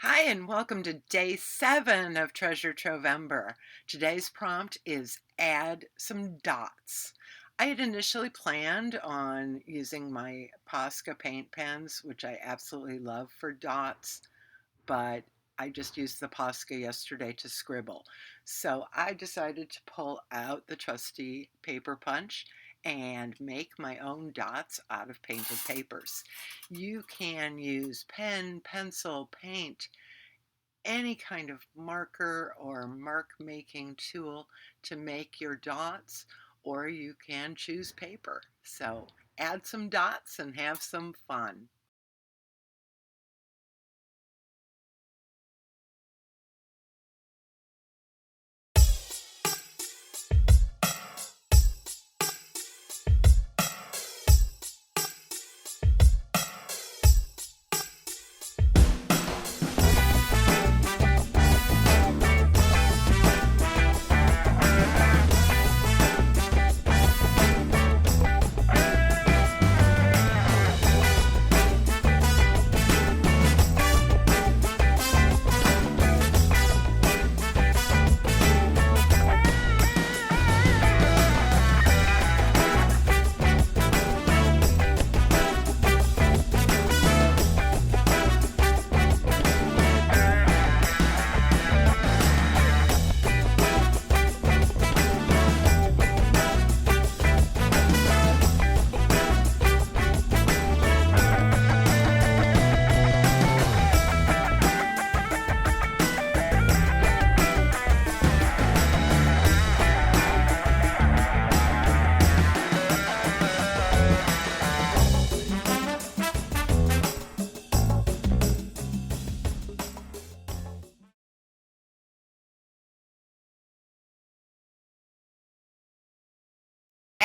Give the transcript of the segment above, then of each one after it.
Hi, and welcome to day 7 of Treasure Trovember. Today's prompt is add some dots. I had initially planned on using my Posca paint pens, which I absolutely love for dots, but I just used the Posca yesterday to scribble. So I decided to pull out the trusty paper punch and make my own dots out of painted papers. You can use pen, pencil, paint, any kind of marker or mark making tool to make your dots, or you can choose paper. So add some dots and have some fun.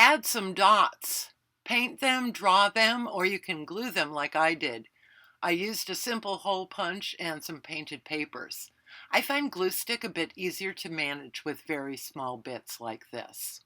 Add some dots. Paint them, draw them, or you can glue them like I did. I used a simple hole punch and some painted papers. I find glue stick a bit easier to manage with very small bits like this.